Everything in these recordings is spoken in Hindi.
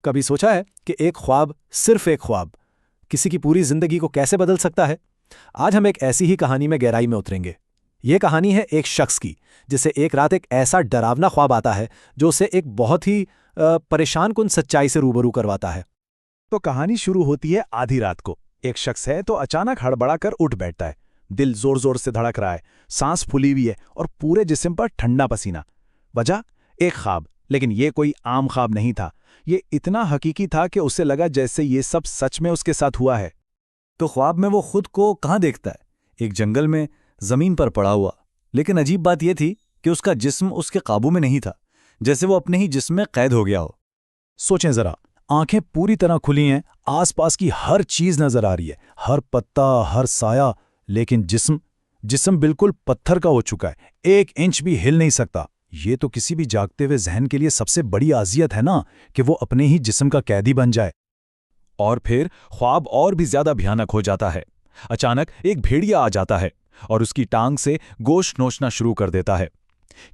कभी सोचा है कि एक ख्वाब, सिर्फ एक ख्वाब, किसी की पूरी जिंदगी को कैसे बदल सकता है? आज हम एक ऐसी ही कहानी में गहराई में उतरेंगे। ये कहानी है एक शख्स की, जिसे एक रात एक ऐसा डरावना ख्वाब आता है जो उसे एक बहुत ही परेशान कुन सच्चाई से रूबरू करवाता है। तो कहानी शुरू होती है आधी रात को। एक शख्स है तो अचानक हड़बड़ा कर उठ बैठता है। दिल जोर जोर से धड़क रहा है, सांस फूली हुई है और पूरे जिस्म पर ठंडा पसीना। वजह? एक ख्वाब। लेकिन ये कोई आम ख्वाब नहीं था। ये इतना हकीकी था कि उसे लगा जैसे ये सब सच में उसके साथ हुआ है। तो ख्वाब में वो खुद को कहाँ देखता है? एक जंगल में, जमीन पर पड़ा हुआ। लेकिन अजीब बात यह थी कि उसका जिस्म उसके काबू में नहीं था, जैसे वो अपने ही जिस्म में कैद हो गया हो। सोचें जरा, आंखें पूरी तरह खुली हैं, आसपास की हर चीज नजर आ रही है, हर पत्ता, हर साया, लेकिन जिस्म बिल्कुल पत्थर का हो चुका है, 1 इंच भी हिल नहीं सकता। ये तो किसी भी जागते हुए जहन के लिए सबसे बड़ी आजियत है ना, कि वो अपने ही जिस्म का कैदी बन जाए। और फिर ख्वाब और भी ज्यादा भयानक हो जाता है। अचानक एक भेड़िया आ जाता है और उसकी टांग से गोश्त नोचना शुरू कर देता है।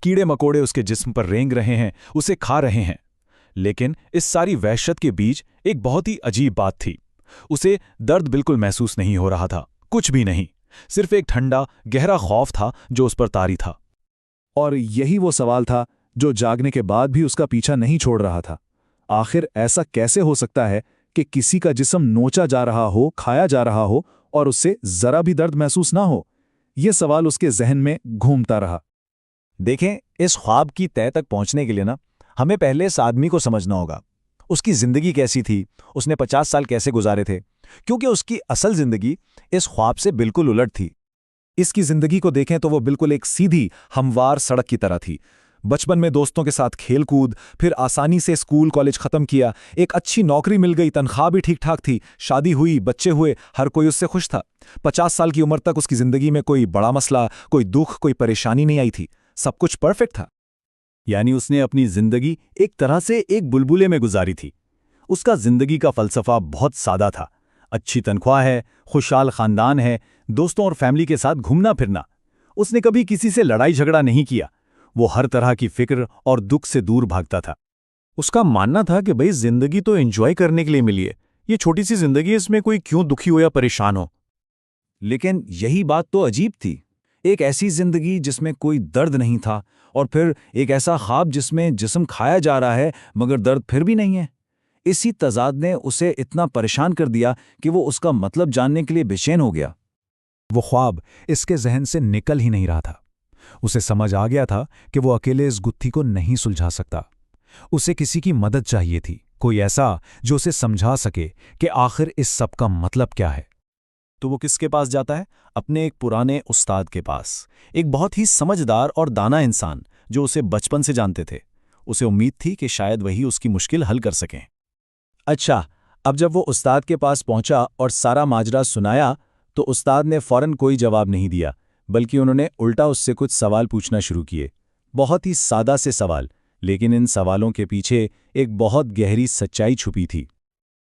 कीड़े मकोड़े उसके जिस्म पर रेंग रहे हैं, उसे खा रहे हैं। लेकिन इस सारी वहशत के बीच एक बहुत ही अजीब बात थी। उसे दर्द बिल्कुल महसूस नहीं हो रहा था, कुछ भी नहीं। सिर्फ एक ठंडा गहरा खौफ था जो उस पर तारी था। और यही वो सवाल था जो जागने के बाद भी उसका पीछा नहीं छोड़ रहा था। आखिर ऐसा कैसे हो सकता है कि किसी का जिस्म नोचा जा रहा हो, खाया जा रहा हो और उससे जरा भी दर्द महसूस ना हो? यह सवाल उसके जहन में घूमता रहा। देखें, इस ख्वाब की तह तक पहुंचने के लिए ना, हमें पहले इस आदमी को समझना होगा। उसकी जिंदगी कैसी थी, उसने 50 साल कैसे गुजारे थे, क्योंकि उसकी असल जिंदगी इस ख्वाब से बिल्कुल उलट थी। इसकी जिंदगी को देखें तो वो बिल्कुल एक सीधी, हमवार सड़क की तरह थी। बचपन में दोस्तों के साथ खेलकूद, फिर आसानी से स्कूल कॉलेज खत्म किया, एक अच्छी नौकरी मिल गई, तनख्वाह भी ठीक ठाक थी, शादी हुई, बच्चे हुए, हर कोई उससे खुश था। 50 साल की उम्र तक उसकी जिंदगी में कोई बड़ा मसला, कोई दुख, कोई परेशानी नहीं आई थी। सब कुछ परफेक्ट था। यानी उसने अपनी जिंदगी एक तरह से एक बुलबुले में गुजारी थी। उसका जिंदगी का फलसफा बहुत सादा था। अच्छी तनख्वाह है, खुशहाल खानदान है, दोस्तों और फैमिली के साथ घूमना फिरना। उसने कभी किसी से लड़ाई झगड़ा नहीं किया। वो हर तरह की फिक्र और दुख से दूर भागता था। उसका मानना था कि भाई जिंदगी तो एंजॉय करने के लिए मिली है, ये छोटी सी जिंदगी है, इसमें कोई क्यों दुखी हो या परेशान हो। लेकिन यही बात तो अजीब थी। एक ऐसी जिंदगी जिसमें कोई दर्द नहीं था, और फिर एक ऐसा ख्वाब जिसमें जिस्म खाया जा रहा है मगर दर्द फिर भी नहीं है। इसी तजाद ने उसे इतना परेशान कर दिया कि वो उसका मतलब जानने के लिए बेचैन हो गया। वो ख्वाब इसके जहन से निकल ही नहीं रहा था। उसे समझ आ गया था कि वो अकेले इस गुत्थी को नहीं सुलझा सकता। उसे किसी की मदद चाहिए थी, कोई ऐसा जो उसे समझा सके कि आखिर इस सब का मतलब क्या है। तो वो किसके पास जाता है? अपने एक पुराने उस्ताद के पास, एक बहुत ही समझदार और दाना इंसान जो उसे बचपन से जानते थे। उसे उम्मीद थी कि शायद वही उसकी मुश्किल हल कर सकें। अच्छा, अब जब वो उस्ताद के पास पहुंचा और सारा माजरा सुनाया, तो उस्ताद ने फौरन कोई जवाब नहीं दिया, बल्कि उन्होंने उल्टा उससे कुछ सवाल पूछना शुरू किए। बहुत ही सादा से सवाल, लेकिन इन सवालों के पीछे एक बहुत गहरी सच्चाई छुपी थी।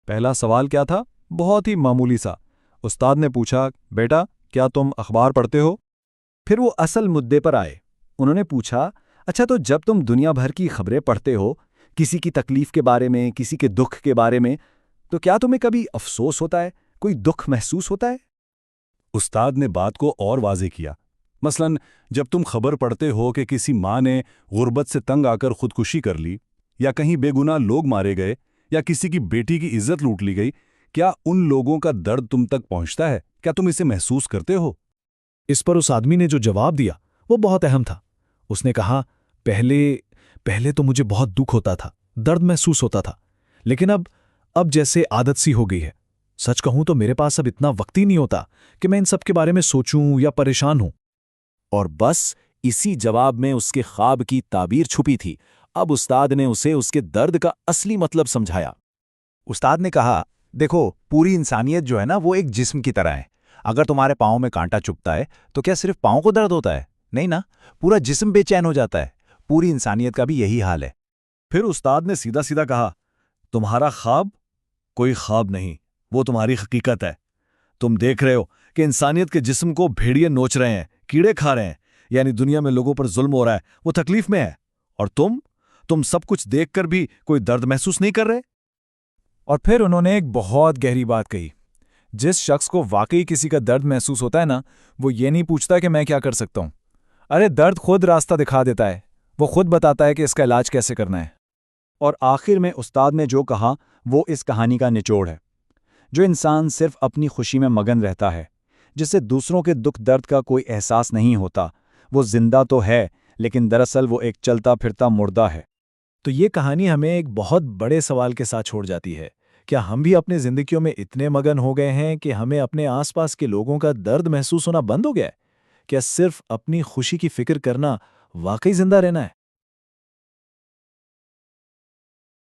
पहला सवाल क्या था? बहुत ही मामूली सा। उस्ताद ने पूछा, बेटा क्या तुम अखबार पढ़ते हो? फिर वो असल मुद्दे पर आए। उन्होंने पूछा, अच्छा तो जब तुम दुनिया भर की खबरें पढ़ते हो, किसी की तकलीफ के बारे में, किसी के दुख के बारे में, तो क्या तुम्हें कभी अफसोस होता है, कोई दुख महसूस होता है? उस्ताद ने बात को और वाज़ेह किया। मसलन जब तुम खबर पढ़ते हो कि किसी माँ ने गुर्बत से तंग आकर खुदकुशी कर ली, या कहीं बेगुनाह लोग मारे गए, या किसी की बेटी की इज्जत लूट ली गई, क्या उन लोगों का दर्द तुम तक पहुंचता है? क्या तुम इसे महसूस करते हो? इस पर उस आदमी ने जो जवाब दिया वो बहुत अहम था। उसने कहा, पहले तो मुझे बहुत दुख होता था, दर्द महसूस होता था, लेकिन अब जैसे आदत सी हो गई है। सच कहूं तो मेरे पास अब इतना वक्त ही नहीं होता कि मैं इन सब के बारे में सोचूं या परेशान हूं। और बस इसी जवाब में उसके ख्वाब की ताबीर छुपी थी। अब उस्ताद ने उसे उसके दर्द का असली मतलब समझाया। उस्ताद ने कहा, देखो, पूरी इंसानियत जो है ना, वो एक जिस्म की तरह है। अगर तुम्हारे पाँव में कांटा चुभता है तो क्या सिर्फ पाँव को दर्द होता है? नहीं ना, पूरा जिस्म बेचैन हो जाता है। पूरी इंसानियत का भी यही हाल है। फिर उस्ताद ने सीधा सीधा कहा, तुम्हारा ख्वाब कोई ख्वाब नहीं, वो तुम्हारी हकीकत है। तुम देख रहे हो कि इंसानियत के जिस्म को भेड़िए नोच रहे हैं, कीड़े खा रहे हैं, यानी दुनिया में लोगों पर जुल्म हो रहा है, वो तकलीफ में है। और तुम सब कुछ देखकर भी कोई दर्द महसूस नहीं कर रहे। और फिर उन्होंने एक बहुत गहरी बात कही। जिस शख्स को वाकई किसी का दर्द महसूस होता है ना, वो ये नहीं पूछता कि मैं क्या कर सकता हूं। अरे दर्द खुद रास्ता दिखा देता है, वो खुद बताता है कि इसका इलाज कैसे करना है। और आखिर में उस्ताद ने जो कहा वो इस कहानी का निचोड़ है। जो इंसान सिर्फ अपनी खुशी में मगन रहता है, जिसे दूसरों के दुख दर्द का कोई एहसास नहीं होता, वो जिंदा तो है लेकिन दरअसल वो एक चलता फिरता मुर्दा है। तो ये कहानी हमें एक बहुत बड़े सवाल के साथ छोड़ जाती है। क्या हम भी अपनी जिंदगियों में इतने मगन हो गए हैं कि हमें अपने आसपास के लोगों का दर्द महसूस होना बंद हो गया है? क्या सिर्फ अपनी खुशी की फिक्र करना वाकई जिंदा रहना है?